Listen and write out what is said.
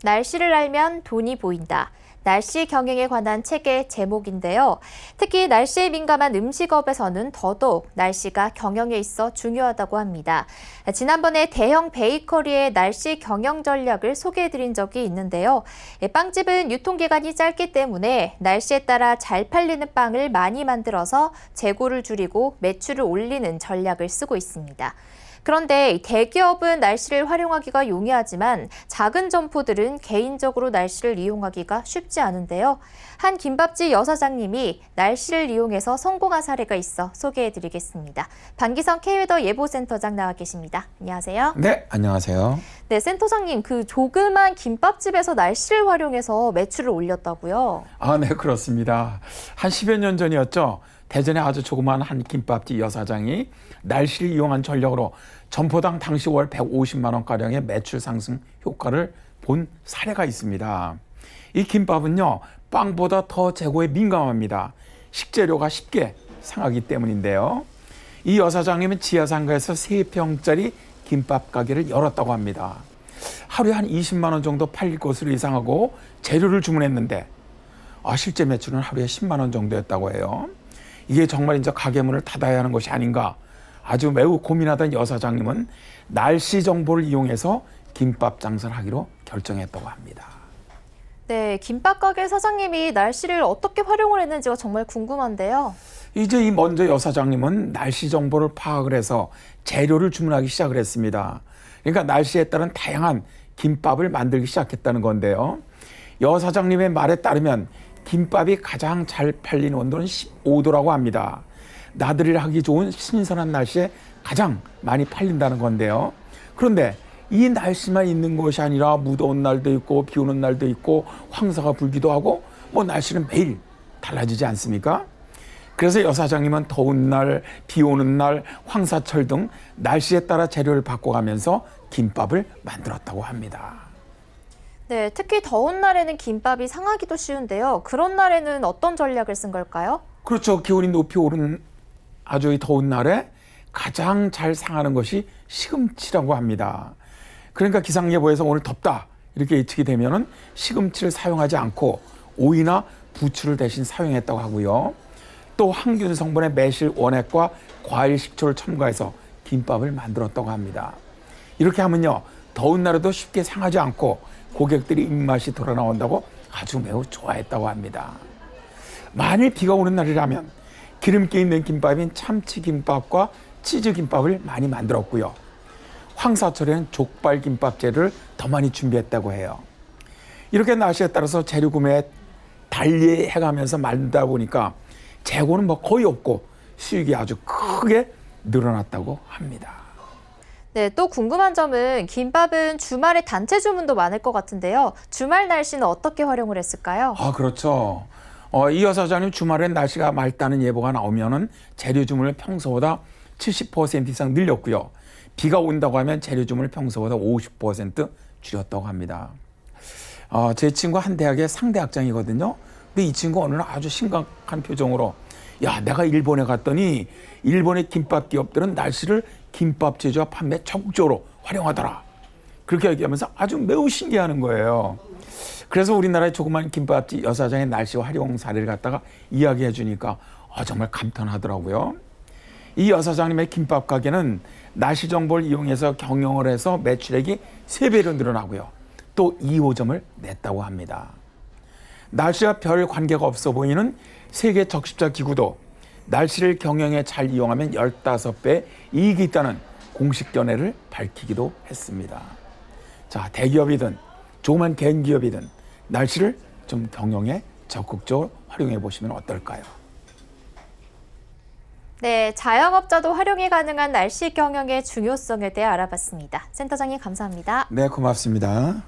날씨를 알면 돈이 보인다. 날씨 경영에 관한 책의 제목인데요. 특히 날씨에 민감한 음식업에서는 더더욱 날씨가 경영에 있어 중요하다고 합니다. 지난번에 대형 베이커리의 날씨 경영 전략을 소개해드린 적이 있는데요. 빵집은 유통기간이 짧기 때문에 날씨에 따라 잘 팔리는 빵을 많이 만들어서 재고를 줄이고 매출을 올리는 전략을 쓰고 있습니다. 그런데 대기업은 날씨를 활용하기가 용이하지만 작은 점포들은 개인적으로 날씨를 이용하기가 쉽지 않은데요. 한 김밥집 여사장님이 날씨를 이용해서 성공한 사례가 있어 소개해드리겠습니다. 방기성 K웨더 예보센터장 나와 계십니다. 안녕하세요. 네, 안녕하세요. 네, 센터장님, 그 조그만 김밥집에서 날씨를 활용해서 매출을 올렸다고요? 네, 그렇습니다. 한 10여 년 전이었죠. 대전에 아주 조그만 한 김밥집 여사장이 날씨를 이용한 전략으로 점포당 당시 월 150만 원가량의 매출 상승 효과를 본 사례가 있습니다. 이 김밥은요, 빵보다 더 재고에 민감합니다. 식재료가 쉽게 상하기 때문인데요. 이 여사장님은 지하상가에서 3평짜리 김밥 가게를 열었다고 합니다. 하루에 한 20만 원 정도 팔릴 것으로 예상하고 재료를 주문했는데 실제 매출은 하루에 10만 원 정도였다고 해요. 이게 정말 이제 가게 문을 닫아야 하는 것이 아닌가 아주 매우 고민하던 여사장님은 날씨 정보를 이용해서 김밥 장사를 하기로 결정했다고 합니다. 네, 김밥 가게 사장님이 날씨를 어떻게 활용을 했는지가 정말 궁금한데요. 이제 먼저 여사장님은 날씨 정보를 파악을 해서 재료를 주문하기 시작을 했습니다. 그러니까 날씨에 따른 다양한 김밥을 만들기 시작했다는 건데요. 여사장님의 말에 따르면 김밥이 가장 잘 팔리는 온도는 15도라고 합니다. 나들이를 하기 좋은 신선한 날씨에 가장 많이 팔린다는 건데요. 그런데 이 날씨만 있는 것이 아니라 무더운 날도 있고 비 오는 날도 있고 황사가 불기도 하고 날씨는 매일 달라지지 않습니까? 그래서 여사장님은 더운 날, 비 오는 날, 황사철 등 날씨에 따라 재료를 바꿔가면서 김밥을 만들었다고 합니다. 네, 특히 더운 날에는 김밥이 상하기도 쉬운데요. 그런 날에는 어떤 전략을 쓴 걸까요? 그렇죠. 기온이 높이 오른 아주 더운 날에 가장 잘 상하는 것이 시금치라고 합니다. 그러니까 기상예보에서 오늘 덥다 이렇게 예측이 되면은 시금치를 사용하지 않고 오이나 부추를 대신 사용했다고 하고요. 또 항균 성분의 매실, 원액과 과일 식초를 첨가해서 김밥을 만들었다고 합니다. 이렇게 하면요, 더운 날에도 쉽게 상하지 않고 고객들이 입맛이 돌아나온다고 아주 매우 좋아했다고 합니다. 만일 비가 오는 날이라면 기름기 있는 김밥인 참치김밥과 치즈김밥을 많이 만들었고요. 황사철에는 족발김밥 재료를 더 많이 준비했다고 해요. 이렇게 날씨에 따라서 재료 구매에 달리해가면서 만들다 보니까 재고는 거의 없고 수익이 아주 크게 늘어났다고 합니다. 네, 또 궁금한 점은 김밥은 주말에 단체 주문도 많을 것 같은데요. 주말 날씨는 어떻게 활용을 했을까요? 그렇죠. 이 여사장님 주말엔 날씨가 맑다는 예보가 나오면은 재료 주문을 평소보다 70% 이상 늘렸고요. 비가 온다고 하면 재료 주문을 평소보다 50% 줄였다고 합니다. 제 친구 한 대학의 상대학장이거든요. 근데 이 친구 어느 날 아주 심각한 표정으로 내가 일본에 갔더니 일본의 김밥 기업들은 날씨를 김밥 제조와 판매 적극적으로 활용하더라. 그렇게 얘기하면서 아주 매우 신기해하는 거예요. 그래서 우리나라의 조그만 김밥집 여사장의 날씨 활용 사례를 갖다가 이야기해 주니까 정말 감탄하더라고요. 이 여사장님의 김밥 가게는 날씨 정보를 이용해서 경영을 해서 매출액이 3배로 늘어나고요. 또 2호점을 냈다고 합니다. 날씨와 별 관계가 없어 보이는 세계 적십자 기구도 날씨를 경영에 잘 이용하면 15배 이익이 있다는 공식 견해를 밝히기도 했습니다. 자, 대기업이든 조그만 개인 기업이든 날씨를 좀 경영에 적극적으로 활용해 보시면 어떨까요? 네, 자영업자도 활용이 가능한 날씨 경영의 중요성에 대해 알아봤습니다. 센터장님 감사합니다. 네, 고맙습니다.